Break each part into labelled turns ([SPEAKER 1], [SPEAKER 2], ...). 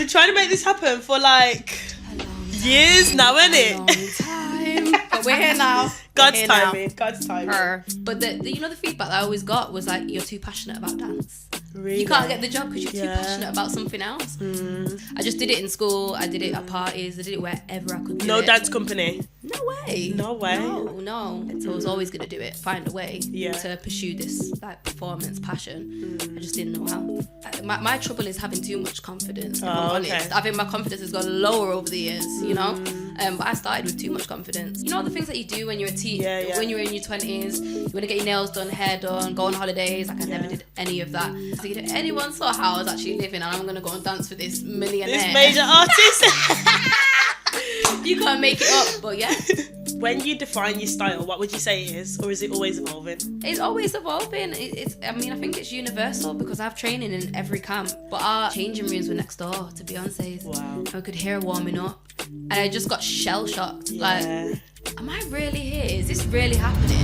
[SPEAKER 1] been trying to make this happen for like years now, isn't it?
[SPEAKER 2] A long time. But we're here now.
[SPEAKER 1] God's timing.
[SPEAKER 2] But the you know the feedback that I always got was like, you're too passionate about dance.
[SPEAKER 1] Really?
[SPEAKER 2] You can't get the job because you're too passionate about something else. I just did it in school. I did it at parties. I did it wherever I could do it.
[SPEAKER 1] No dance company?
[SPEAKER 2] No way.
[SPEAKER 1] No way?
[SPEAKER 2] No. So I was always going to do it. Find a way to pursue this like performance passion. I just didn't know how. My trouble is having too much confidence, if I'm honest. I think my confidence has gone lower over the years, you know? But I started with too much confidence. You know the things that you do when you're a teen, when you're in your 20s, you want to get your nails done, hair done, go on holidays. Like I never did any of that. So if anyone saw how I was actually living, and I'm going to go and dance for this millionaire.
[SPEAKER 1] This major artist.
[SPEAKER 2] You can't make it up, but yeah.
[SPEAKER 1] When you define your style, what would you say it is? Or is it always evolving?
[SPEAKER 2] It's always evolving. I think it's universal because I have training in every camp. But our changing rooms were next door to Beyonce's.
[SPEAKER 1] Wow.
[SPEAKER 2] I could hear her warming up. And I just got shell-shocked.
[SPEAKER 1] Yeah.
[SPEAKER 2] Like, am I really here? Is this really happening?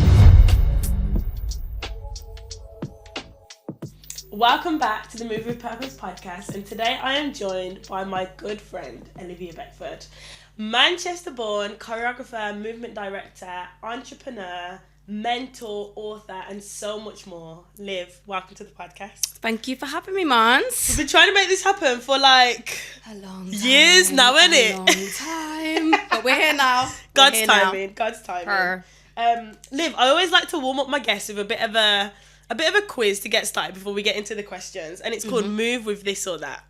[SPEAKER 1] Welcome back to the Move With Purpose podcast, and today I am joined by my good friend Olivia Beckford, Manchester-born choreographer, movement director, entrepreneur, mentor, author, and so much more. Liv, welcome to the podcast.
[SPEAKER 2] Thank you for having me, Mans.
[SPEAKER 1] We've been trying to make this happen for like
[SPEAKER 2] a long time,
[SPEAKER 1] years now, isn't it?
[SPEAKER 2] A long time. But we're here now.
[SPEAKER 1] God's timing.
[SPEAKER 2] Her.
[SPEAKER 1] Liv, I always like to warm up my guests with a bit of a quiz to get started before we get into the questions, and it's called Move With This or That.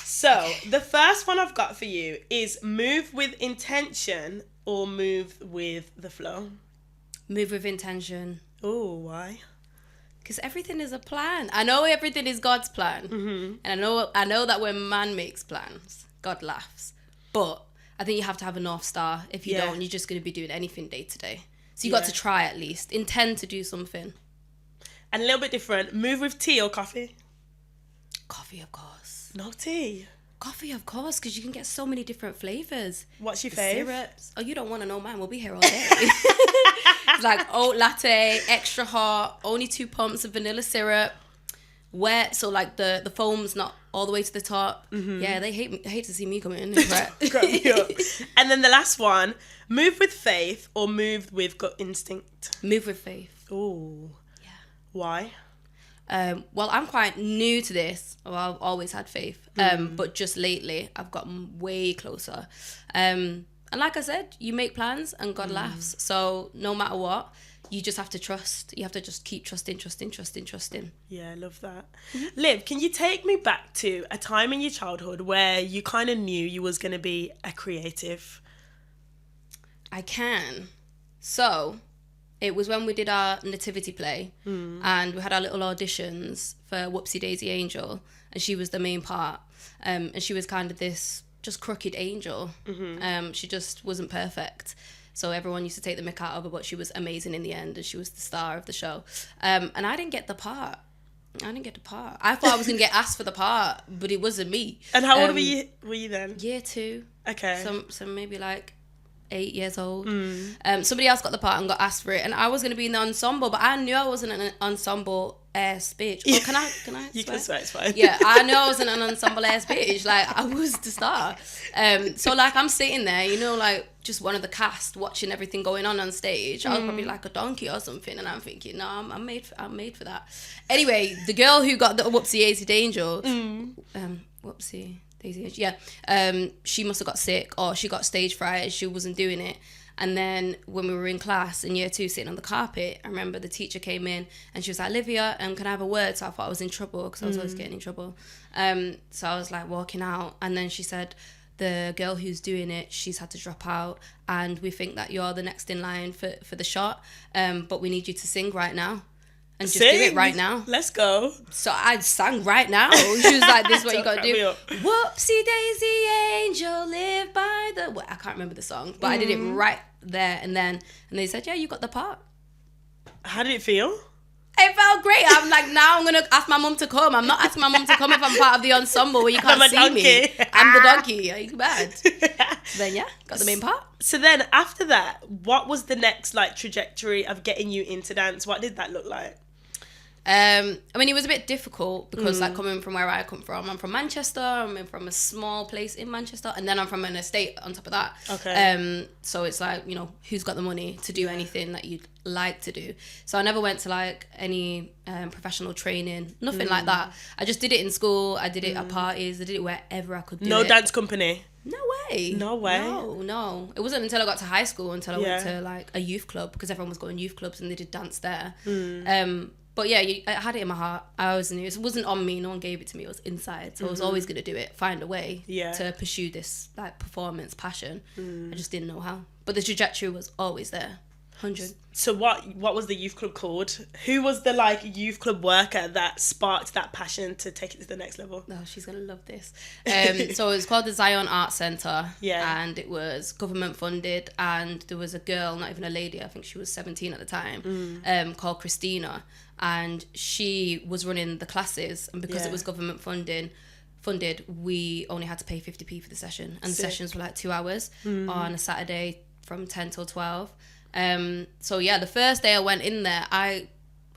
[SPEAKER 1] So the first one I've got for you is move with intention or move with the flow.
[SPEAKER 2] Move with intention.
[SPEAKER 1] Oh, why?
[SPEAKER 2] Because everything is a plan. I know everything is God's plan, and I know that when man makes plans, God laughs. But I think you have to have a North Star. If you don't, you're just going to be doing anything day to day. So you got to try at least. Intend to do something.
[SPEAKER 1] And a little bit different. Move with tea or coffee?
[SPEAKER 2] Coffee, of course.
[SPEAKER 1] No tea?
[SPEAKER 2] Coffee, of course, because you can get so many different flavours.
[SPEAKER 1] What's your fave?
[SPEAKER 2] Syrups. Oh, you don't want to know mine. We'll be here all day. It's like oat latte, extra hot, only 2 pumps of vanilla syrup, wet, so like the foam's not all the way to the top. Yeah, they hate to see me come in.
[SPEAKER 1] Grab me up. And then the last one, move with faith or move with gut instinct?
[SPEAKER 2] Move with faith.
[SPEAKER 1] Ooh. Why?
[SPEAKER 2] Well, I'm quite new to this. Well, I've always had faith. But just lately, I've gotten way closer. And like I said, you make plans and God laughs. So no matter what, you just have to trust. You have to just keep trusting.
[SPEAKER 1] Yeah, I love that. Liv, can you take me back to a time in your childhood where you kind of knew you was going to be a creative?
[SPEAKER 2] I can. So it was when we did our nativity play and we had our little auditions for Whoopsie Daisy Angel, and she was the main part. And she was kind of this just crooked angel. She just wasn't perfect. So everyone used to take the mick out of her, but she was amazing in the end, and she was the star of the show. And I didn't get the part. I thought I was going to get asked for the part, but it wasn't me.
[SPEAKER 1] And how old were you then?
[SPEAKER 2] Year 2.
[SPEAKER 1] Okay.
[SPEAKER 2] So maybe like 8 years old. Somebody else got the part and got asked for it, and I was going to be in the ensemble, but I knew I wasn't an ensemble ass bitch. Oh, can I
[SPEAKER 1] You
[SPEAKER 2] swear?
[SPEAKER 1] can swear, it's fine.
[SPEAKER 2] Yeah, I knew I wasn't an ensemble ass bitch. Like, I was the star. So like I'm sitting there, you know, like just one of the cast watching everything going on stage. I was probably like a donkey or something, and I'm thinking, no, I'm made for that. Anyway, the girl who got the Whoopsie Daisy Angel, Whoopsie Daisy Angel, she must have got sick, or she got stage fright, she wasn't doing it. And then when we were in class in year 2 sitting on the carpet, I remember the teacher came in and she was like, Olivia, can I have a word? So I thought I was in trouble because I was always getting in trouble. So I was like walking out, and then she said, the girl who's doing it, she's had to drop out, and we think that you're the next in line for the shot, but we need you to sing right now. And just do it right now.
[SPEAKER 1] Let's go.
[SPEAKER 2] So I sang right now. She was like, this is what you got to do. Whoopsie Daisy Angel, live by the... Well, I can't remember the song, but I did it right there and then. And they said, yeah, you got the part.
[SPEAKER 1] How did it feel?
[SPEAKER 2] It felt great. I'm like, now I'm going to ask my mum to come. I'm not asking my mum to come if I'm part of the ensemble where you can't see me. I'm the donkey. Are you bad? Then, yeah, got the main part.
[SPEAKER 1] So then after that, what was the next like trajectory of getting you into dance? What did that look like?
[SPEAKER 2] I mean, it was a bit difficult because, like, coming from where I come from, I'm from Manchester. I'm from a small place in Manchester, and then I'm from an estate on top of that.
[SPEAKER 1] Okay.
[SPEAKER 2] So it's like, you know, who's got the money to do anything that you'd like to do? So I never went to like any professional training, nothing like that. I just did it in school. I did it at parties. I did it wherever I could do it.
[SPEAKER 1] No dance company?
[SPEAKER 2] No way.
[SPEAKER 1] No way?
[SPEAKER 2] No. It wasn't until I got to high school until I went to like a youth club, because everyone was going youth clubs and they did dance there. But yeah, I had it in my heart. I always knew it wasn't on me. No one gave it to me. It was inside. So I was always going to do it, find a way to pursue this like performance passion. I just didn't know how. But the trajectory was always there. 100.
[SPEAKER 1] So what was the youth club called? Who was the like youth club worker that sparked that passion to take it to the next level?
[SPEAKER 2] Oh, she's going to love this. So it was called the Zion Arts Centre.
[SPEAKER 1] Yeah.
[SPEAKER 2] And it was government funded. And there was a girl, not even a lady, I think she was 17 at the time, called Christina. And she was running the classes. And because it was government funded, we only had to pay 50p for the session. And the sessions were like 2 hours on a Saturday from 10 till 12. So yeah, the first day I went in there, I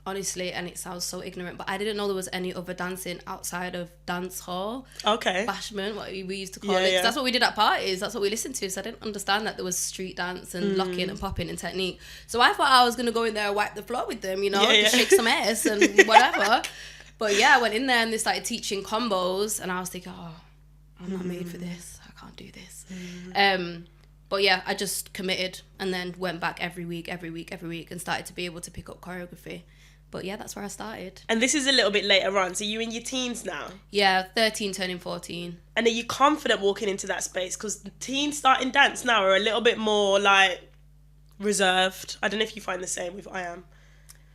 [SPEAKER 2] honestly, and it sounds so ignorant, but I didn't know there was any other dancing outside of dance hall.
[SPEAKER 1] Okay.
[SPEAKER 2] Bashment, what we used to call it. 'Cause that's what we did at parties. That's what we listened to. So I didn't understand that there was street dance and locking and popping and technique. So I thought I was going to go in there and wipe the floor with them, you know, just shake some ass and whatever. But yeah, I went in there and they started teaching combos and I was thinking, oh, I'm not made for this. I can't do this. But yeah, I just committed and then went back every week and started to be able to pick up choreography. But yeah, that's where I started.
[SPEAKER 1] And this is a little bit later on. So you in your teens now?
[SPEAKER 2] Yeah, 13 turning 14.
[SPEAKER 1] And are you confident walking into that space? Because teens starting dance now are a little bit more like reserved. I don't know if you find the same with I am.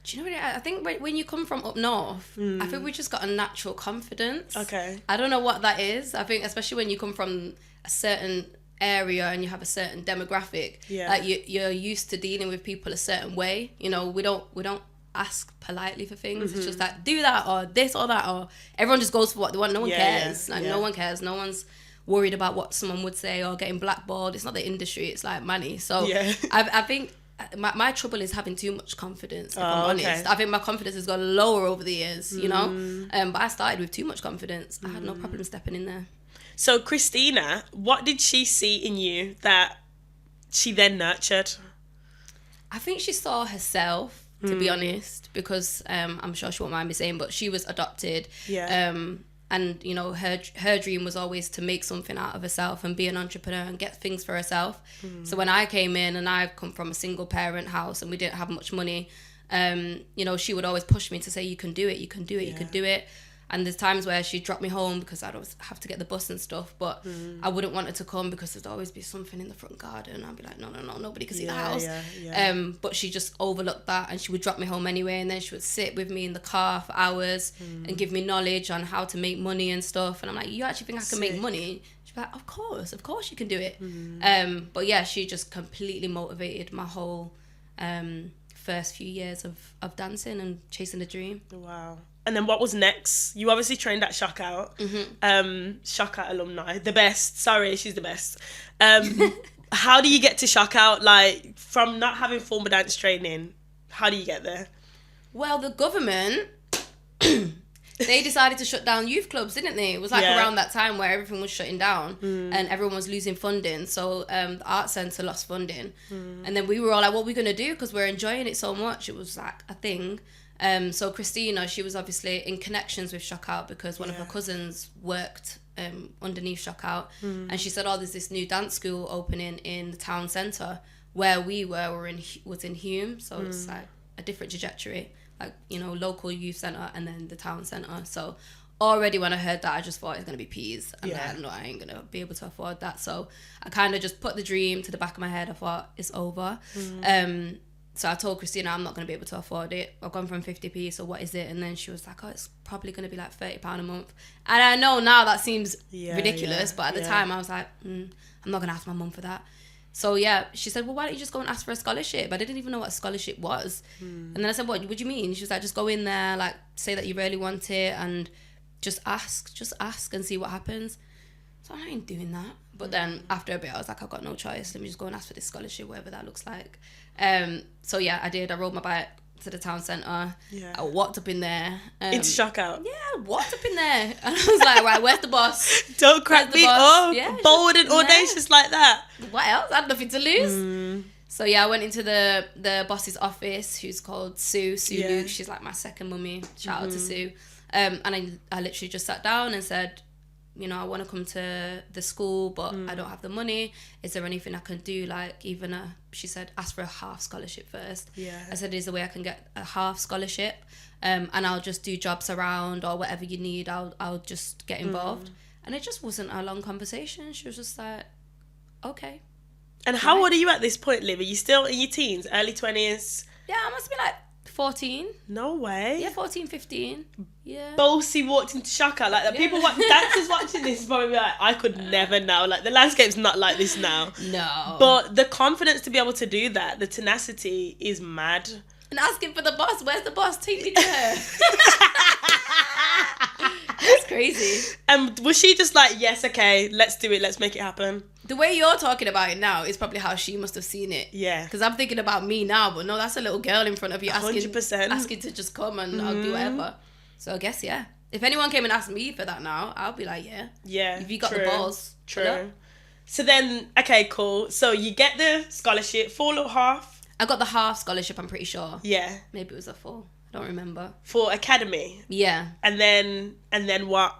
[SPEAKER 2] Do you know what I think when you come from up north, I think we just got a natural confidence.
[SPEAKER 1] Okay.
[SPEAKER 2] I don't know what that is. I think especially when you come from a certain area and you have a certain demographic, like you're used to dealing with people a certain way. You know, we don't ask politely for things. It's just like do that or this or that, or everyone just goes for what they want. No one cares. No one cares. No one's worried about what someone would say or getting blackballed. It's not the industry. It's like money. So I think my trouble is having too much confidence, if I'm honest. I think my confidence has gone lower over the years, you know. But I started with too much confidence. I had no problem stepping in there.
[SPEAKER 1] So Christina, what did she see in you that she then nurtured?
[SPEAKER 2] I think she saw herself, to be honest, because I'm sure she won't mind me saying, but she was adopted. And, you know, her dream was always to make something out of herself and be an entrepreneur and get things for herself. So when I came in, and I've come from a single parent house and we didn't have much money, you know, she would always push me to say, you can do it, you can do it, you can do it. And there's times where she'd drop me home because I'd always have to get the bus and stuff, but I wouldn't want her to come because there'd always be something in the front garden. I'd be like, no, nobody can see the house. But she just overlooked that and she would drop me home anyway, and then she would sit with me in the car for hours and give me knowledge on how to make money and stuff. And I'm like, you actually think I can make money? She'd be like, of course you can do it. But yeah, she just completely motivated my whole first few years of dancing and chasing the dream.
[SPEAKER 1] Wow. And then what was next? You obviously trained at Shock Out. Shock Out alumni. The best. Sorry, she's the best. How do you get to Shock Out? Like, from not having formal dance training, how do you get there?
[SPEAKER 2] Well, the government, they decided to shut down youth clubs, didn't they? It was like around that time where everything was shutting down and everyone was losing funding. So the Arts Centre lost funding. And then we were all like, what are we going to do? Because we're enjoying it so much. It was like a thing. So Christina, she was obviously in connections with Shock Out because one of her cousins worked underneath Shock Out. And she said, there's this new dance school opening in the town centre. Where we was in Hume. So it's like a different trajectory. Like, you know, local youth centre and then the town centre. So already when I heard that, I just thought it's going to be peas. And I ain't going to be able to afford that. So I kind of just put the dream to the back of my head. I thought, it's over. So I told Christina, I'm not going to be able to afford it. I've gone from 50p, so what is it? And then she was like, it's probably going to be like £30 a month. And I know now that seems ridiculous, but at the time I was like, I'm not going to ask my mum for that. So yeah, she said, well, why don't you just go and ask for a scholarship? I didn't even know what a scholarship was. And then I said, what do you mean? She was like, just go in there, like, say that you really want it and just ask and see what happens. So I ain't doing that. But then after a bit, I was like, I've got no choice. Let me just go and ask for this scholarship, whatever that looks like. So yeah, I did. I rode my bike to the town centre.
[SPEAKER 1] Yeah.
[SPEAKER 2] I walked up in there.
[SPEAKER 1] Into shock out.
[SPEAKER 2] Yeah, I walked up in there. And I was like, right, where's the boss?
[SPEAKER 1] Don't crack me up. Yeah, bold and audacious like that.
[SPEAKER 2] What else? I had nothing to lose. So yeah, I went into the boss's office, who's called Sue Luke. She's like my second mummy. Shout out to Sue. And I literally just sat down and said, you know, I want to come to the school, but I don't have the money. Is there anything I can do? Like even she said, ask for a half scholarship first.
[SPEAKER 1] Yeah.
[SPEAKER 2] I said, is there a way I can get a half scholarship? And I'll just do jobs around or whatever you need. I'll just get involved. And it just wasn't a long conversation. She was just like, okay.
[SPEAKER 1] And how old are you at this point, Liv? Are you still in your teens, early 20s?
[SPEAKER 2] Yeah, I must be like 14.
[SPEAKER 1] No way.
[SPEAKER 2] Yeah, 14, 15. Yeah.
[SPEAKER 1] Bossy walked into shock out like that. People, dancers watching this probably be like, I could never now. Like, the landscape's not like this now.
[SPEAKER 2] No.
[SPEAKER 1] But the confidence to be able to do that, the tenacity is mad.
[SPEAKER 2] And asking for the boss. Where's the boss? Take me to her. That's crazy.
[SPEAKER 1] And was she just like, yes, okay, let's do it. Let's make it happen?
[SPEAKER 2] The way you're talking about it now is probably how she must have seen it.
[SPEAKER 1] Yeah.
[SPEAKER 2] Because I'm thinking about me now, but no, that's a little girl in front of you asking
[SPEAKER 1] 100%.
[SPEAKER 2] asking to just come and I'll do whatever. So I guess, yeah. If anyone came and asked me for that now, I'll be like, yeah.
[SPEAKER 1] Yeah.
[SPEAKER 2] If you got the balls.
[SPEAKER 1] True. So then, okay, cool. So you get the scholarship, full or half?
[SPEAKER 2] I got the half scholarship, I'm pretty sure.
[SPEAKER 1] Yeah.
[SPEAKER 2] Maybe it was a full. I don't remember.
[SPEAKER 1] For academy?
[SPEAKER 2] Yeah.
[SPEAKER 1] And then what?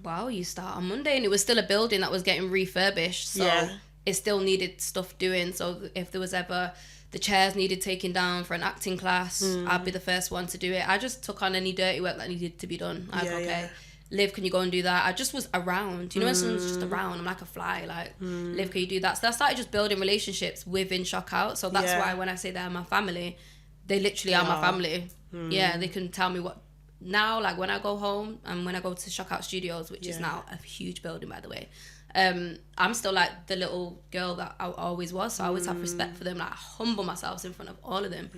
[SPEAKER 2] Wow, you start on Monday and it was still a building that was getting refurbished. So it still needed stuff doing. So if there was ever the chairs needed taking down for an acting class, I'd be the first one to do it. I just took on any dirty work that needed to be done. I was okay. Liv, can you go and do that? I just was around. You know when someone's just around, I'm like a fly. Like, Liv, can you do that? So I started just building relationships within Shock Out. So that's why when I say they're my family, they literally are my family. Yeah, they can tell me what. Now, like when I go home and when I go to Shock Out Studios, which is now a huge building, by the way, I'm still like the little girl that I always was. So I always have respect for them. Like, I humble myself in front of all of them.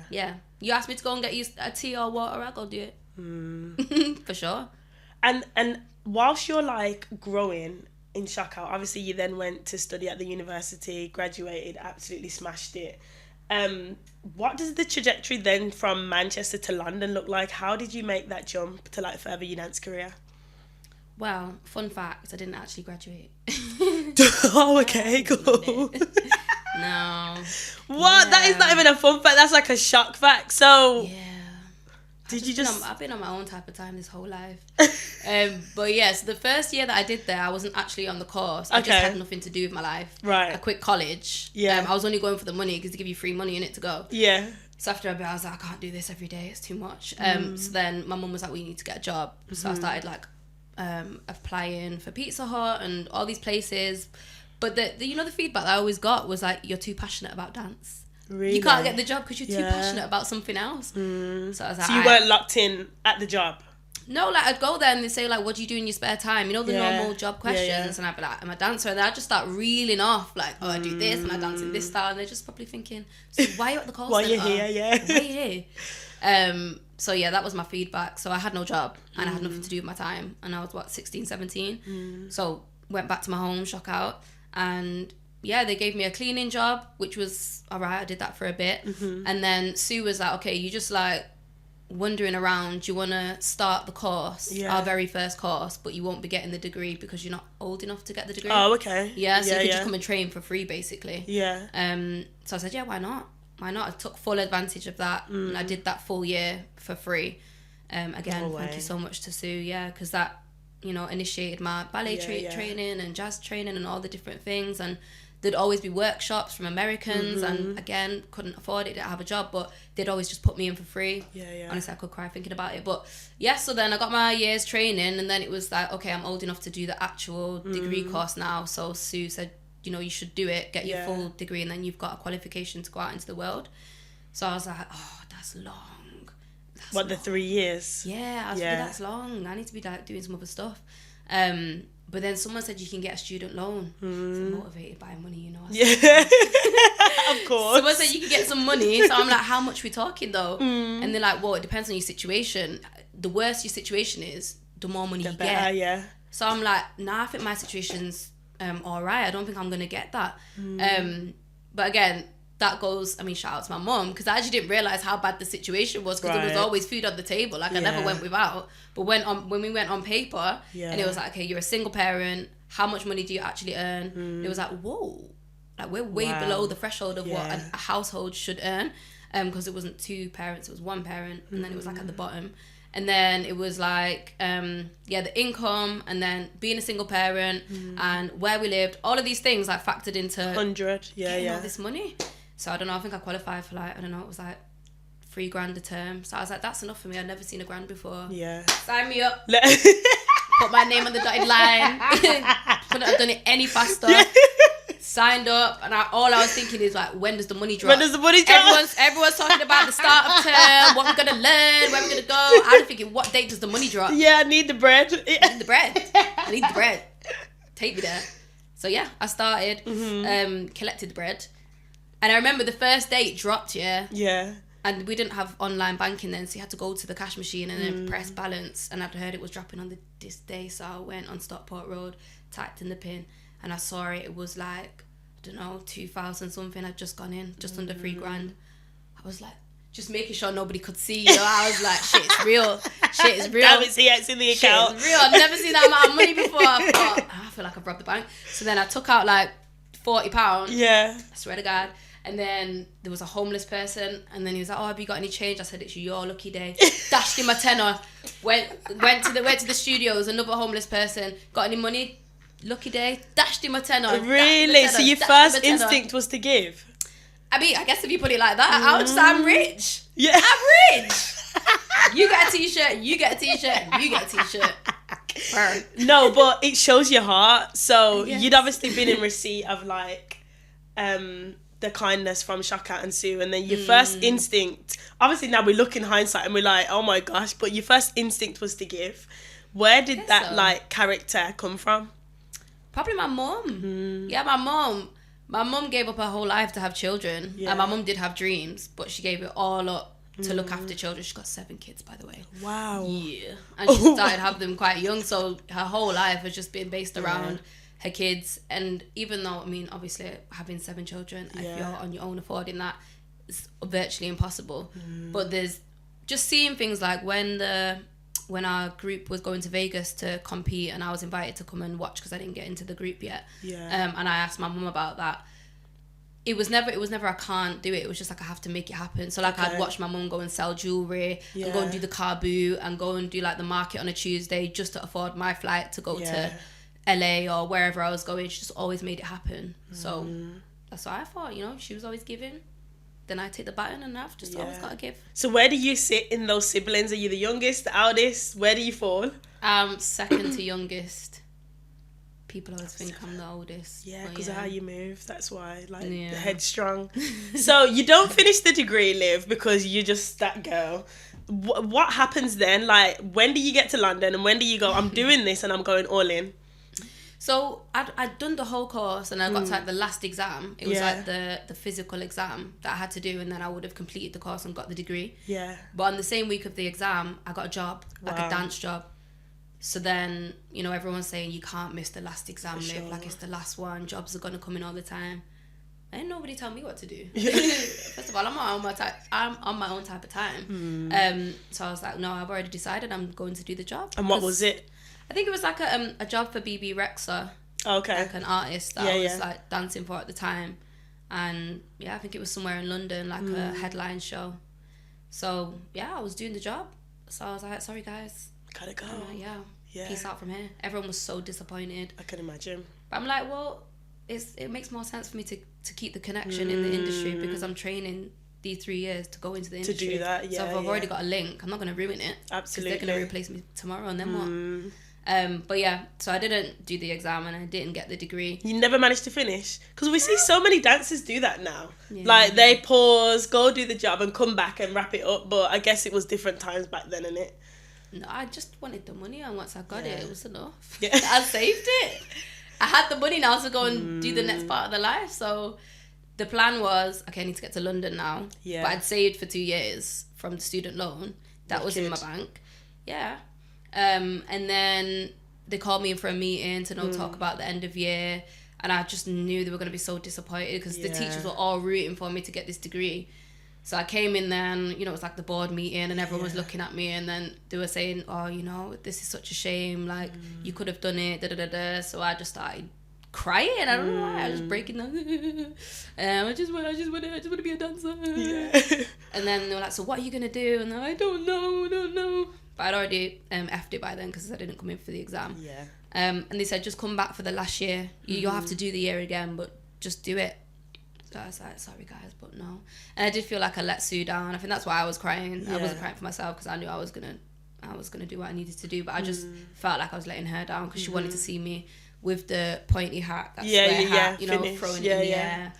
[SPEAKER 2] Yeah. You ask me to go and get you a tea or water, I'll go do it. For sure.
[SPEAKER 1] And whilst you're like growing in Shock Out, obviously you then went to study at the university, graduated, absolutely smashed it. What does the trajectory then from Manchester to London look like? How did you make that jump to like further your dance career?
[SPEAKER 2] Well, fun fact, I didn't actually graduate.
[SPEAKER 1] Oh, okay, cool.
[SPEAKER 2] No.
[SPEAKER 1] What? Yeah. That is not even a fun fact. That's like a shock fact. So
[SPEAKER 2] yeah.
[SPEAKER 1] Did you just...
[SPEAKER 2] I've been on my own type of time this whole life. But yeah, so the first year that I did there, I wasn't actually on the course. I just had nothing to do with my life.
[SPEAKER 1] Right.
[SPEAKER 2] I quit college.
[SPEAKER 1] Yeah.
[SPEAKER 2] I was only going for the money because they give you free money in it to go.
[SPEAKER 1] Yeah.
[SPEAKER 2] So after a bit, I was like, I can't do this every day. It's too much. So then my mum was like, well, you need to get a job. So I started like applying for Pizza Hut and all these places. But the you know, the feedback that I always got was like, you're too passionate about dance. Really? You can't get the job because you're too passionate about something else. So I was like,
[SPEAKER 1] so you weren't locked in at the job?
[SPEAKER 2] No, like I'd go there and they'd say like, what do you do in your spare time? You know, the normal job questions. And I'd be like, I'm a dancer. And then I'd just start reeling off like, oh, I do this and I dance in this style. And they're just probably thinking, so why are you at the call
[SPEAKER 1] why
[SPEAKER 2] centre?
[SPEAKER 1] Why are you
[SPEAKER 2] here? So yeah, that was my feedback. So I had no job and I had nothing to do with my time. And I was 16, 17. So went back to my home, Shock Out. And yeah, they gave me a cleaning job, which was all right. I did that for a bit. And then Sue was like, okay, you just like wandering around. You want to start the course, our very first course, but you won't be getting the degree because you're not old enough to get the degree.
[SPEAKER 1] Oh, okay.
[SPEAKER 2] Yeah, so you could just come and train for free, basically.
[SPEAKER 1] Yeah.
[SPEAKER 2] So I said, yeah, why not? Why not? I took full advantage of that. And I did that full year for free. Again, thank you so much to Sue, yeah, because that, you know, initiated my ballet training and jazz training and all the different things. And there'd always be workshops from Americans and again, couldn't afford it, didn't have a job, but they'd always just put me in for free. Honestly, I could cry thinking about it. But yeah, so then I got my year's training and then it was like, okay, I'm old enough to do the actual degree course now. So Sue said, you know, you should do it, get your full degree and then you've got a qualification to go out into the world. So I was like, oh, that's long.
[SPEAKER 1] What, the 3 years?
[SPEAKER 2] Yeah, I was like, that's long. I need to be like doing some other stuff. But then someone said you can get a student loan. So I'm motivated by money, you know.
[SPEAKER 1] Of course.
[SPEAKER 2] Someone said you can get some money. So I'm like, how much we talking though? And they're like, well, it depends on your situation. The worse your situation is, the more money you get.
[SPEAKER 1] Yeah.
[SPEAKER 2] So I'm like, nah, I think my situation's all right. I don't think I'm going to get that. But again, that goes, I mean, shout out to my mum, because I actually didn't realise how bad the situation was, because there was always food on the table. Like, I never went without. But when we went on paper, and it was like, okay, you're a single parent, how much money do you actually earn? It was like, whoa, like, we're way below the threshold of what a household should earn, because it wasn't 2 parents, it was 1 parent, and then it was like at the bottom. And then it was like, the income, and then being a single parent, and where we lived, all of these things like factored into
[SPEAKER 1] 100,
[SPEAKER 2] all this money. So I don't know, I think I qualified for like, I don't know, it was like $3,000 a term. So I was like, that's enough for me. I'd never seen $1,000 before.
[SPEAKER 1] Yeah.
[SPEAKER 2] Sign me up. Put my name on the dotted line. Couldn't have done it any faster. Signed up, and all I was thinking is like, when does the money drop?
[SPEAKER 1] When does the money drop?
[SPEAKER 2] Everyone's talking about the start of term, what we're gonna learn, where we're gonna go. I'm thinking, what date does the money drop?
[SPEAKER 1] Yeah, I need the bread.
[SPEAKER 2] I need the bread. Take me there. So yeah, I started, collected the bread, and I remember the first day it dropped. Yeah. And we didn't have online banking then, so you had to go to the cash machine and then press balance. And I'd heard it was dropping on this day, so I went on Stockport Road, typed in the pin, and I saw it. It was like, I don't know, 2,000 something. I'd just gone in, just under $3,000. I was like, just making sure nobody could see. You know, I was like, shit, it's real.
[SPEAKER 1] Damn, it's in the account.
[SPEAKER 2] It's real. I've never seen that amount of money before. I thought, I feel like I've robbed the bank. So then I took out like £40.
[SPEAKER 1] Yeah.
[SPEAKER 2] I swear to God. And then there was a homeless person, and then he was like, oh, have you got any change? I said, it's your lucky day. Dashed him my tenner. Went to the studios, another homeless person. Got any money? Lucky day. Dashed him a tenner.
[SPEAKER 1] Really? So your first instinct was to give?
[SPEAKER 2] I mean, I guess if you put it like that, I'm rich.
[SPEAKER 1] Yeah.
[SPEAKER 2] I'm rich. You get a t-shirt, you get a t-shirt, you get a t-shirt. Burn.
[SPEAKER 1] No, but it shows your heart. So you'd obviously been in receipt of like the kindness from Shaka and Sue, and then your first instinct, obviously now we look in hindsight and we're like, oh my gosh, but your first instinct was to give. Where did that like character come from?
[SPEAKER 2] Probably my mum. Yeah, my mum. My mum gave up her whole life to have children. And my mum did have dreams, but she gave it all up to look after children. She's got 7 kids, by the way.
[SPEAKER 1] Wow.
[SPEAKER 2] Yeah. And she started having them quite young, so her whole life has just been based around her kids. And even though, I mean, obviously having 7 children, if you're on your own affording that, it's virtually impossible. But there's just seeing things like when our group was going to Vegas to compete, and I was invited to come and watch because I didn't get into the group yet. And I asked my mum about that. It was never I can't do it. It was just like, I have to make it happen. So like I'd watch my mum go and sell jewellery and go and do the car boot and go and do like the market on a Tuesday just to afford my flight to go to LA or wherever I was going. She just always made it happen. So that's what I thought, you know, she was always giving. Then I take the baton, and I've just always got to give.
[SPEAKER 1] So where do you sit in those siblings? Are you the youngest, the eldest? Where do you fall?
[SPEAKER 2] Second to youngest. People always think I'm the oldest.
[SPEAKER 1] Yeah, because of how you move. That's why, like, headstrong. So you don't finish the degree, Liv, because you're just that girl. What happens then? Like, when do you get to London, and when do you go, I'm doing this and I'm going all in?
[SPEAKER 2] So I'd done the whole course, and I got to like the last exam. It was like the physical exam that I had to do, and then I would have completed the course and got the degree. Yeah. But on the same week of the exam, I got a job, like a dance job. So then, you know, everyone's saying you can't miss the last exam, Liv. Like, it's the last one. Jobs are going to come in all the time. Ain't nobody tell me what to do. First of all, I'm on my own type of time. So I was like, no, I've already decided I'm going to do the job.
[SPEAKER 1] And what was it?
[SPEAKER 2] I think it was like a job for BB Rexha.
[SPEAKER 1] Okay.
[SPEAKER 2] Like an artist that I was like dancing for at the time. And I think it was somewhere in London, like a headline show. So I was doing the job. So I was like, sorry guys.
[SPEAKER 1] Gotta go.
[SPEAKER 2] Peace out from here. Everyone was so disappointed.
[SPEAKER 1] I can imagine.
[SPEAKER 2] But I'm like, well, it makes more sense for me to keep the connection in the industry, because I'm training these 3 years to go into the industry. To do that, so if I've already got a link, I'm not going to ruin it. Absolutely. Because they're going to replace me tomorrow, and then what? But so I didn't do the exam, and I didn't get the degree. You never managed to finish? Because we see so many dancers do that now. Like, they pause, go do the job, and come back and wrap it up. But I guess it was different times back then, innit? No, I just wanted the money, and once I got it was enough. I saved it. I had the money now to go and do the next part of the life. So the plan was, okay, I need to get to London now. But I'd saved for 2 years from the student loan. That was in my bank. And then they called me in for a meeting to talk about the end of year. And I just knew they were going to be so disappointed because the teachers were all rooting for me to get this degree. So I came in then, you know, it was like the board meeting and everyone was looking at me, and then they were saying, oh, you know, this is such a shame, like, you could have done it, da-da-da-da. So I just started crying. I don't know why. I was just breaking down. I just want to be a dancer. Yeah. And then they were like, so what are you going to do? And I don't know. But I'd already effed it by then because I didn't come in for the exam.
[SPEAKER 1] Yeah.
[SPEAKER 2] And they said, just come back for the last year. You'll have to do the year again, but just do it. So I was like, sorry guys, but no. And I did feel like I let Sue down. I think that's why I was crying. I wasn't crying for myself because I knew I was gonna do what I needed to do. But I just felt like I was letting her down because she wanted to see me with the pointy hat, that square hat, you know, throwing it in the air.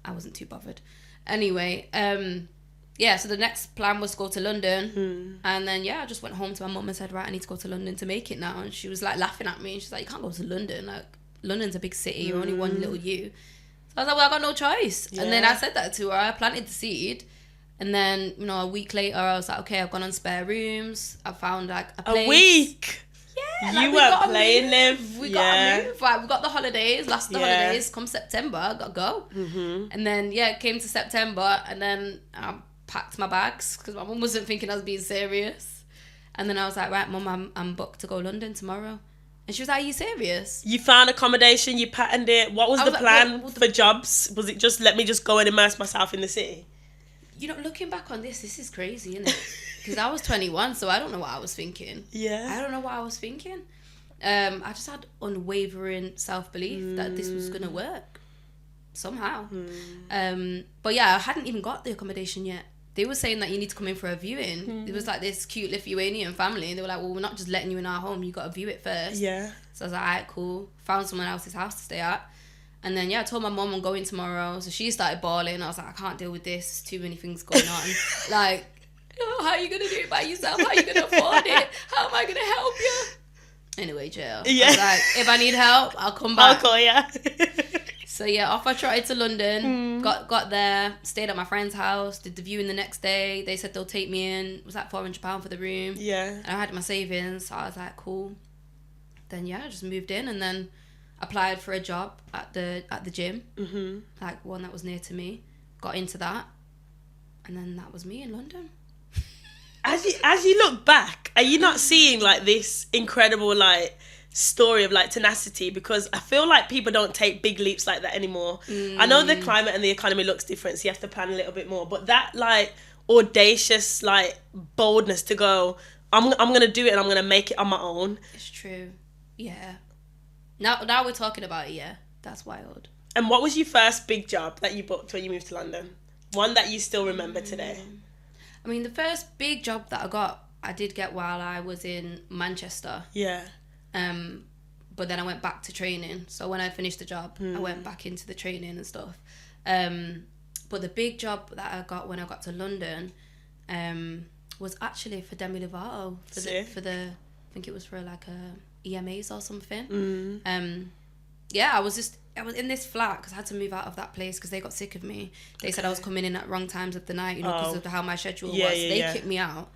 [SPEAKER 2] I wasn't too bothered. Anyway, so the next plan was to go to London. And then, I just went home to my mum and said, right, I need to go to London to make it now. And she was like laughing at me. And she's like, you can't go to London. Like, London's a big city. You're only one little you. So I was like, well, I got no choice. Yeah. And then I said that to her. I planted the seed. And then, you know, a week later, I was like, okay, I've gone on spare rooms. I found like a place.
[SPEAKER 1] A week? Yeah. You weren't playing, Liv.
[SPEAKER 2] We got to move. Like, we got the holidays. Last the holidays. Come September, I got to go. And then, it came to September. And then I packed my bags because my mum wasn't thinking I was being serious. And then I was like, right, mum, I'm booked to go London tomorrow. And she was like, are you serious?
[SPEAKER 1] You found accommodation, you patterned it. What was the plan for jobs? Was it just, let me just go and immerse myself in the city?
[SPEAKER 2] You know, looking back on this is crazy, isn't it? Because I was 21, so I don't know what I was thinking. Yeah. I don't know what I was thinking. I just had unwavering self-belief that this was going to work. Somehow. But I hadn't even got the accommodation yet. They were saying that you need to come in for a viewing. It was like this cute Lithuanian family. And they were like, well, we're not just letting you in our home. You got to view it first. Yeah. So I was like, all right, cool. Found someone else's house to stay at. And then, I told my mum I'm going tomorrow. So she started bawling. I was like, I can't deal with this. Too many things going on. Like, oh, how are you going to do it by yourself? How are you going to afford it? How am I going to help you? Anyway, Jill. Yeah. I was like, if I need help, I'll come back.
[SPEAKER 1] I'll call you.
[SPEAKER 2] So off I trotted to London, got there, stayed at my friend's house, did the viewing the next day. They said they'll take me in. It was like £400 for the room. Yeah. And I had my savings, so I was like, cool. Then I just moved in and then applied for a job at the gym, like one that was near to me. Got into that, and then that was me in London.
[SPEAKER 1] As you look back, are you not seeing like this incredible like story of like tenacity? Because I feel like people don't take big leaps like that anymore. I know the climate and the economy looks different, so you have to plan a little bit more, but that like audacious like boldness to go, I'm gonna do it and I'm gonna make it on my own.
[SPEAKER 2] It's true. Now we're talking about it. That's wild.
[SPEAKER 1] And what was your first big job that you booked when you moved to London? One that you still remember today?
[SPEAKER 2] I mean, the first big job that I did get while I was in Manchester. Yeah. But then I went back to training. So when I finished the job, I went back into the training and stuff. But the big job that I got when I got to London was actually for Demi Lovato. I think it was for like EMAs or something. I was in this flat because I had to move out of that place because they got sick of me. They said I was coming in at wrong times of the night, because of how my schedule was. They kicked me out.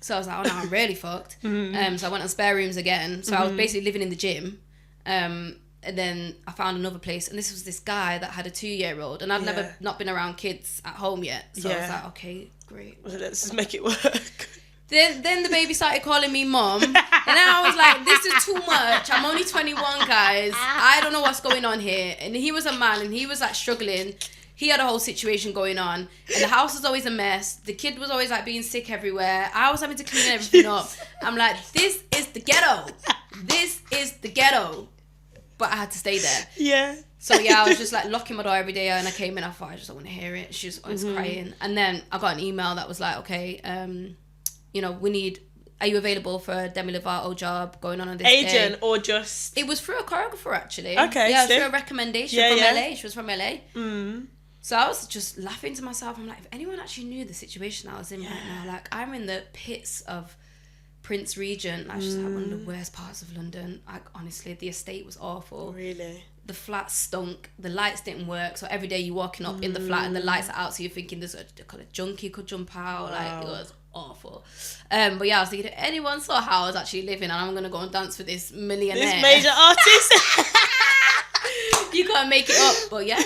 [SPEAKER 2] So I was like, oh no, I'm really fucked. So I went on spare rooms again. So I was basically living in the gym. And then I found another place. And this was this guy that had a 2-year-old. And I'd never not been around kids at home yet. So I was like, okay, great.
[SPEAKER 1] Well, let's just make it work.
[SPEAKER 2] Then the baby started calling me mum. And then I was like, this is too much. I'm only 21, guys. I don't know what's going on here. And he was a man and he was like struggling. He had a whole situation going on. And the house was always a mess. The kid was always like being sick everywhere. I was having to clean everything up. I'm like, this is the ghetto. This is the ghetto. But I had to stay there. Yeah. So I was just like locking my door every day. And I came in, I thought, I just don't want to hear it. She was always crying. And then I got an email that was like, okay, are you available for a Demi Lovato job going on this
[SPEAKER 1] agent
[SPEAKER 2] day?
[SPEAKER 1] Or just...
[SPEAKER 2] It was through a choreographer, actually.
[SPEAKER 1] Okay.
[SPEAKER 2] Yeah, it was through a recommendation from LA. She was from LA. So I was just laughing to myself. I'm like, if anyone actually knew the situation I was in right now, like I'm in the pits of Prince Regent. Like, just like one of the worst parts of London. Like, honestly, the estate was awful.
[SPEAKER 1] Really?
[SPEAKER 2] The flat stunk. The lights didn't work. So every day you're walking up in the flat and the lights are out. So you're thinking there's a kind of junkie could jump out. Wow. Like, it was awful. But I was thinking, if anyone saw how I was actually living and I'm going to go and dance for this millionaire.
[SPEAKER 1] This major artist.
[SPEAKER 2] You can't make it up. But yeah,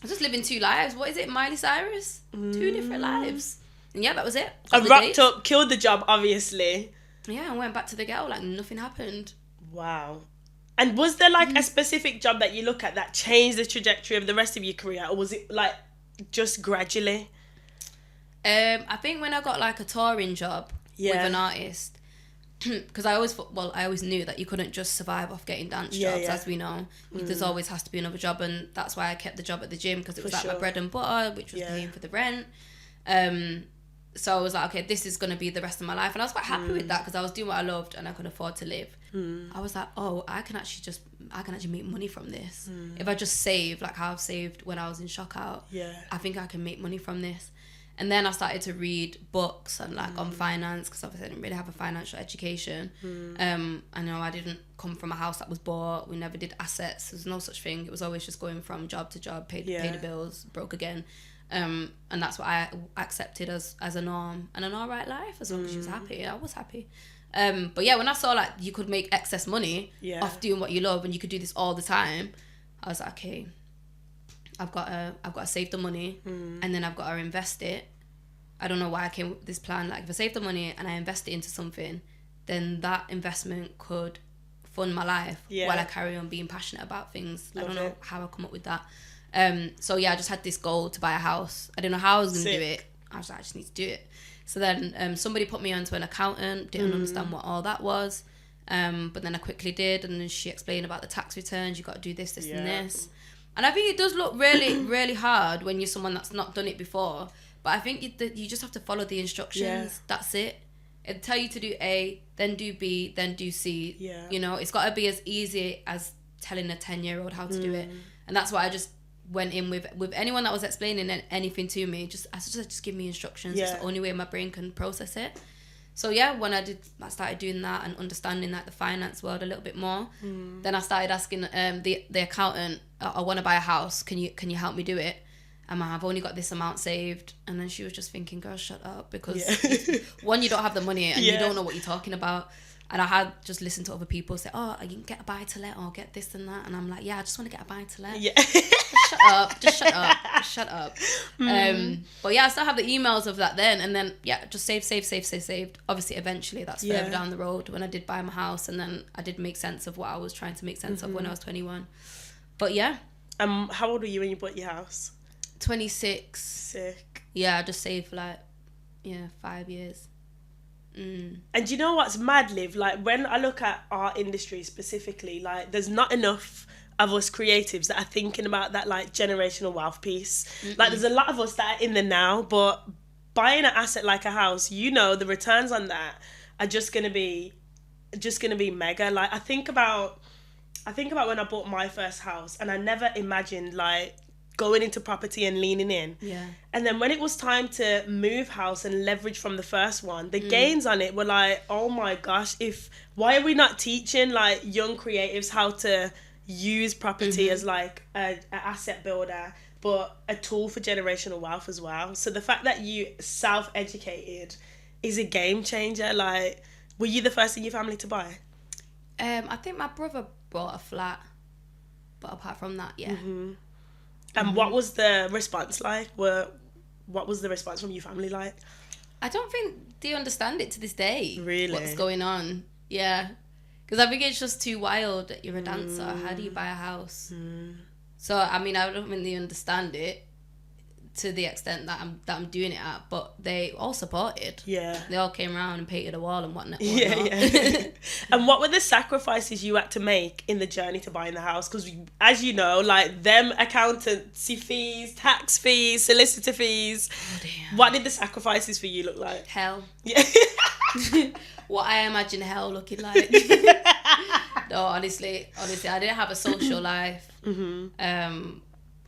[SPEAKER 2] I'm just living two lives. What is it, Miley Cyrus? Two different lives. And yeah, that was it.
[SPEAKER 1] I rocked up, killed the job, obviously.
[SPEAKER 2] Yeah, and went back to the ghetto like nothing happened.
[SPEAKER 1] Wow. And was there like a specific job that you look at that changed the trajectory of the rest of your career, or was it like just gradually?
[SPEAKER 2] I think when I got like a touring job with an artist, because I always knew that you couldn't just survive off getting dance jobs, as we know. There's always has to be another job, and that's why I kept the job at the gym, because it was like my bread and butter, which was paying for the rent. So I was like, okay, this is going to be the rest of my life. And I was quite happy with that, because I was doing what I loved and I could afford to live. I was like, oh, I can actually make money from this. If I just save, like how I've saved when I was in Shock Out, I think I can make money from this. And then I started to read books and like on finance, because obviously I didn't really have a financial education. I know I didn't come from a house that was bought. We never did assets. There's no such thing. It was always just going from job to job, pay the bills, broke again. And that's what I accepted as a norm and an alright life, as long as she was happy. I was happy. But yeah, when I saw like you could make excess money off doing what you love, and you could do this all the time, I was like, okay, I've got to save the money, and then I've got to invest it. I don't know why I came with this plan. Like, if I save the money and I invest it into something, then that investment could fund my life while I carry on being passionate about things. I don't know how I come up with that. So yeah, I just had this goal to buy a house. I didn't know how I was going to do it. I was like, I just need to do it. So then somebody put me onto an accountant, didn't understand what all that was. But then I quickly did, and then she explained about the tax returns. You got to do this, this and this. And I think it does look really, really hard when you're someone that's not done it before. But I think you just have to follow the instructions. That's it. It'll tell you to do A, then do B, then do C. You know, it's got to be as easy as telling a 10-year-old how to do it. And that's why I just went in with anyone that was explaining anything to me. I just give me instructions. It's the only way my brain can process it. So yeah, when I started doing that and understanding like the finance world a little bit more, then I started asking the accountant, I want to buy a house. Can you help me do it? I've only got this amount saved. And then she was just thinking, girl, shut up, because one, you don't have the money, and you don't know what you're talking about. And I had just listened to other people say, oh, you can get a buy-to-let or get this and that. And I'm like, yeah, I just want to get a buy-to-let. Just shut up. But yeah, I still have the emails of that then. And then, yeah, just saved. Obviously, eventually, that's further down the road when I did buy my house. And then I did make sense of what I was trying to make sense of when I was 21. But yeah.
[SPEAKER 1] How old were you when you bought your house?
[SPEAKER 2] 26.
[SPEAKER 1] Sick.
[SPEAKER 2] Yeah, I just saved for 5 years.
[SPEAKER 1] And you know what's mad, Liv? Like, when I look at our industry specifically, like, there's not enough of us creatives that are thinking about that, like, generational wealth piece. Like, there's a lot of us that are in the now, but buying an asset like a house, you know, the returns on that are just gonna be mega. Like, I think about when I bought my first house, and I never imagined, like, going into property and leaning in. And then when it was time to move house and leverage from the first one, the gains on it were like, oh my gosh, why are we not teaching like young creatives how to use property as like a asset builder, but a tool for generational wealth as well? So the fact that you self-educated is a game changer. Like, were you the first in your family to buy?
[SPEAKER 2] I think my brother bought a flat, but apart from that,
[SPEAKER 1] And what was the response like? What was the response from your family like?
[SPEAKER 2] I don't think they understand it to this day.
[SPEAKER 1] Really?
[SPEAKER 2] What's going on. Yeah. Because I think it's just too wild that you're a dancer. How do you buy a house? So, I mean, I don't think they understand it to the extent that I'm doing it at, but they all supported. They all came around and painted a wall and whatnot.
[SPEAKER 1] And what were the sacrifices you had to make in the journey to buying the house? Because as you know, like, them accountancy fees, tax fees, solicitor fees.
[SPEAKER 2] Oh, damn.
[SPEAKER 1] What did the sacrifices for you look like?
[SPEAKER 2] Hell. What I imagine hell looking like. No, honestly, I didn't have a social life.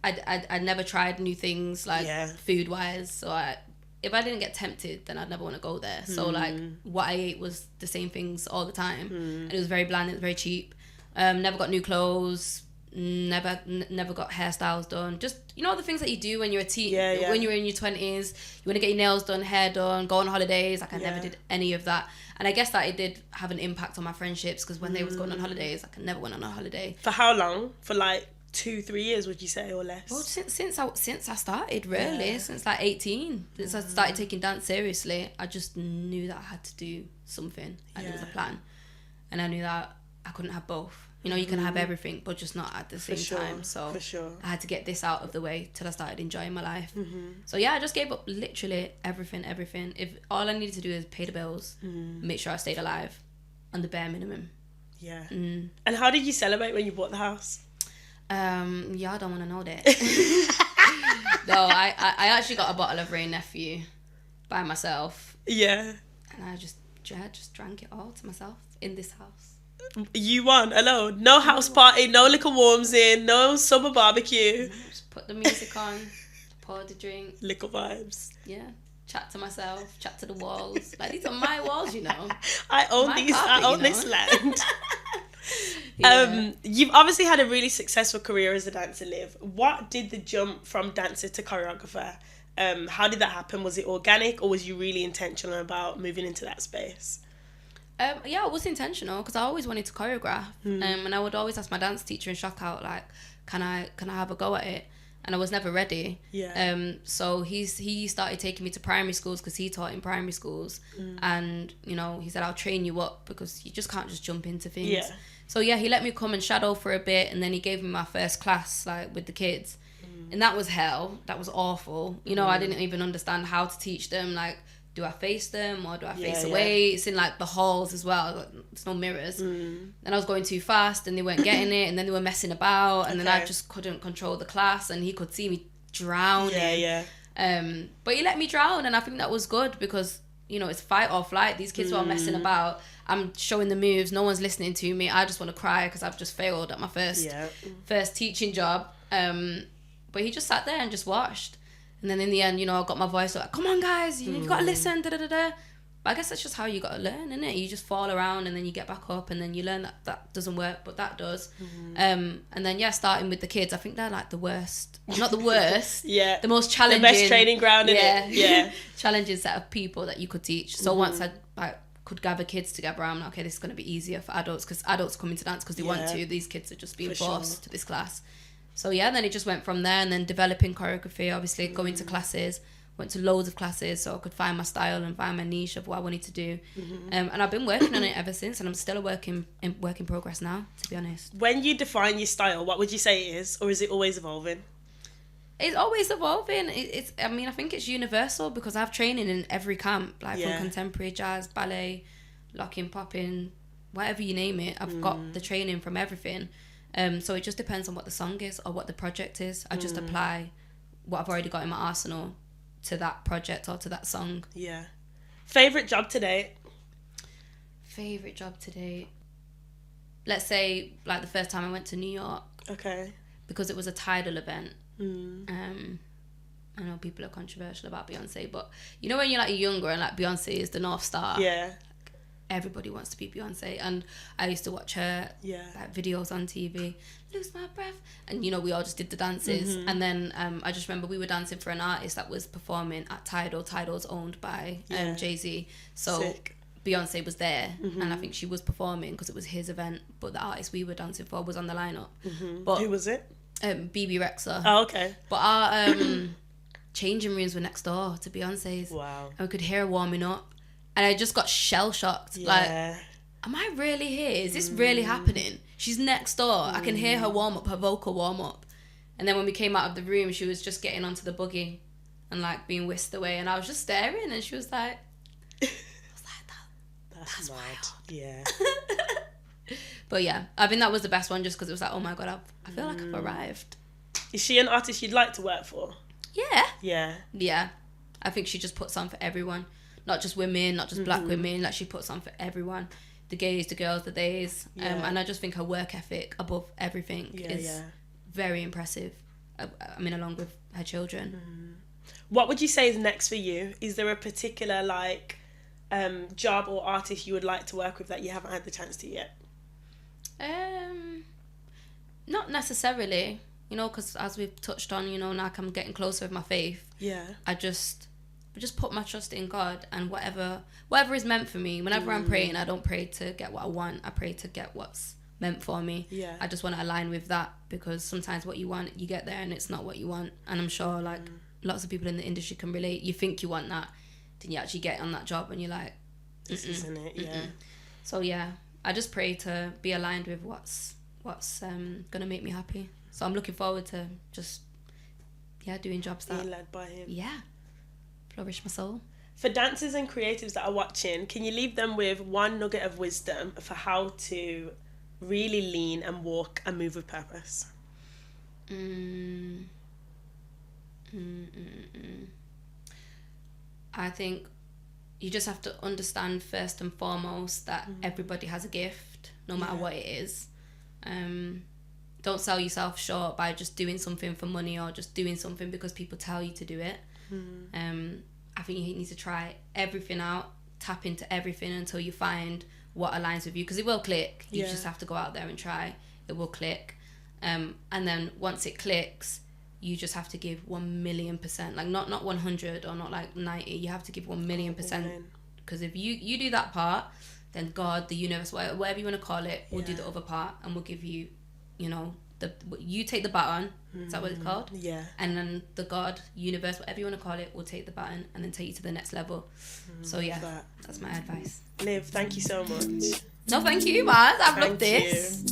[SPEAKER 2] I never tried new things, like, food-wise. So if I didn't get tempted, then I'd never want to go there. So, like, what I ate was the same things all the time. And it was very bland, it was very cheap. Never got new clothes, never got hairstyles done. Just, you know, the things that you do when you're a teen, when you're in your 20s. You want to get your nails done, hair done, go on holidays. Like, I never did any of that. And I guess that it did have an impact on my friendships, because when they was going on holidays, like, I never went on a holiday.
[SPEAKER 1] For how long? For, like, 2-3 years, would you say, or less?
[SPEAKER 2] Well, since I started, really,
[SPEAKER 1] Yeah.
[SPEAKER 2] since like 18, since I started taking dance seriously, I just knew that I had to do something, and there was a plan, and I knew that I couldn't have both. You know, you can have everything, but just not at the same time. So
[SPEAKER 1] for sure.
[SPEAKER 2] I had to get this out of the way till I started enjoying my life. So yeah, I just gave up literally everything. If all I needed to do is pay the bills, make sure I stayed alive, on the bare minimum.
[SPEAKER 1] Yeah. And how did you celebrate when you bought the house?
[SPEAKER 2] Yeah, I don't want to know that. No, I actually got a bottle of Rain Nephew by myself.
[SPEAKER 1] Yeah.
[SPEAKER 2] And I just drank it all to myself in this house.
[SPEAKER 1] You won alone. No house party, no liquor warms in, no summer barbecue.
[SPEAKER 2] Just put the music on, pour the drink.
[SPEAKER 1] Liquor vibes.
[SPEAKER 2] Yeah. Chat to myself, chat to the walls. Like, these are my walls, you know.
[SPEAKER 1] I own
[SPEAKER 2] My
[SPEAKER 1] these.
[SPEAKER 2] carpet,
[SPEAKER 1] I own
[SPEAKER 2] you
[SPEAKER 1] this
[SPEAKER 2] know.
[SPEAKER 1] land.
[SPEAKER 2] Yeah.
[SPEAKER 1] You've obviously had a really successful career as a dancer, Liv. What did the jump from dancer to choreographer? How did that happen? Was it organic, or was you really intentional about moving into that space?
[SPEAKER 2] Yeah, it was intentional because I always wanted to choreograph, and I would always ask my dance teacher in shock out, like, can I have a go at it? And I was never ready.
[SPEAKER 1] Yeah.
[SPEAKER 2] So he started taking me to primary schools because he taught in primary schools, and you know, he said, I'll train you up because you just can't just jump into things.
[SPEAKER 1] Yeah.
[SPEAKER 2] So yeah, he let me come and shadow for a bit, and then he gave me my first class, like, with the kids, and that was hell. That was awful. You know, I didn't even understand how to teach them. Like, do I face them or do I face away? It's in like the halls as well. Like, there's no mirrors. And I was going too fast and they weren't getting it, and then they were messing about, and then I just couldn't control the class, and he could see me drowning.
[SPEAKER 1] Yeah.
[SPEAKER 2] But he let me drown, and I think that was good because, you know, it's fight or flight. These kids were all messing about. I'm showing the moves. No one's listening to me. I just want to cry because I've just failed at my first teaching job. But he just sat there and just watched. And then in the end, you know, I got my voice like, come on, guys, you got to listen, da-da-da-da. But I guess that's just how you got to learn, isn't it? You just fall around and then you get back up, and then you learn that doesn't work, but that does. And then, yeah, starting with the kids, I think they're like the worst. Not the worst.
[SPEAKER 1] Yeah.
[SPEAKER 2] The most challenging.
[SPEAKER 1] The best training ground, innit? Yeah.
[SPEAKER 2] Challenging set of people that you could teach. So once I could gather kids together, I'm like, okay, this is going to be easier for adults, because adults come into dance because they want to. These kids are just being forced to this class. So yeah, then it just went from there, and then developing choreography, obviously going to classes, went to loads of classes so I could find my style and find my niche of what I wanted to do. And I've been working on it ever since, and I'm still a work in progress now, to be honest.
[SPEAKER 1] When you define your style, what would you say it is, or is it always evolving?
[SPEAKER 2] It's always evolving. I mean, I think it's universal because I have training in every camp, like from contemporary, jazz, ballet, locking, popping, whatever you name it. I've got the training from everything. So it just depends on what the song is or what the project is. I just apply what I've already got in my arsenal to that project or to that song.
[SPEAKER 1] Yeah. Favourite job to date?
[SPEAKER 2] Favourite job to date? Let's say, like, the first time I went to New York.
[SPEAKER 1] Okay.
[SPEAKER 2] Because it was a Tidal event. I know people are controversial about Beyonce, but you know when you're like younger and like Beyonce is the North Star?
[SPEAKER 1] Yeah.
[SPEAKER 2] Everybody wants to be Beyonce, and I used to watch her like videos on TV, lose my breath, and you know, we all just did the dances. And then I just remember we were dancing for an artist that was performing at Tidal. Tidal's owned by Jay-Z, so
[SPEAKER 1] Sick.
[SPEAKER 2] Beyonce was there, and I think she was performing because it was his event, but the artist we were dancing for was on the lineup. But
[SPEAKER 1] who was it?
[SPEAKER 2] BB Rexha.
[SPEAKER 1] Oh, okay.
[SPEAKER 2] But our changing rooms were next door to Beyonce's.
[SPEAKER 1] Wow.
[SPEAKER 2] And we could hear her warming up. And I just got shell-shocked.
[SPEAKER 1] Yeah.
[SPEAKER 2] Like, am I really here? Is this really happening? She's next door. I can hear her warm up, her vocal warm up. And then when we came out of the room, she was just getting onto the buggy and like being whisked away. And I was just staring, and she was like, that's
[SPEAKER 1] mad.
[SPEAKER 2] wild.
[SPEAKER 1] Yeah.
[SPEAKER 2] But yeah, I think that was the best one just because it was like, oh my God, I feel like I've arrived.
[SPEAKER 1] Is she an artist you'd like to work for?
[SPEAKER 2] Yeah.
[SPEAKER 1] Yeah.
[SPEAKER 2] Yeah. I think she just puts on for everyone. Not just women, not just black women. Like, she puts on for everyone. The gays, the girls, the theys. And I just think her work ethic above everything is very impressive. I mean, along with her children.
[SPEAKER 1] What would you say is next for you? Is there a particular, like, job or artist you would like to work with that you haven't had the chance to yet?
[SPEAKER 2] Not necessarily. You know, because as we've touched on, you know, now I'm getting closer with my faith.
[SPEAKER 1] Yeah.
[SPEAKER 2] I just put my trust in God, and whatever is meant for me. Whenever I'm praying, I don't pray to get what I want. I pray to get what's meant for me.
[SPEAKER 1] Yeah.
[SPEAKER 2] I just want to align with that, because sometimes what you want, you get there and it's not what you want. And I'm sure like lots of people in the industry can relate. You think you want that, then you actually get on that job and you're like,
[SPEAKER 1] this isn't it. Yeah.
[SPEAKER 2] So yeah, I just pray to be aligned with what's gonna make me happy. So I'm looking forward to just doing jobs that
[SPEAKER 1] being led by him.
[SPEAKER 2] Yeah, flourish my soul.
[SPEAKER 1] For dancers and creatives that are watching, can you leave them with one nugget of wisdom for how to really lean and walk and move with purpose?
[SPEAKER 2] I think you just have to understand first and foremost that everybody has a gift, no matter what it is. Don't sell yourself short by just doing something for money or just doing something because people tell you to do it. I think you need to try everything out, tap into everything until you find what aligns with you, because it will click. You just have to go out there and try. It will click. And then once it clicks, you just have to give 1,000,000%, like not 100 or not like 90. You have to give 1,000,000%, because if you do that part, then God, the universe, whatever you want to call it, will do the other part, and will give you, you know, you take the baton. Is that what it's called?
[SPEAKER 1] Yeah.
[SPEAKER 2] And then the God, universe, whatever you want to call it, will take the baton and then take you to the next level. So yeah, that's my advice.
[SPEAKER 1] Liv, thank you so much.
[SPEAKER 2] No, thank you, Maz. I've loved this.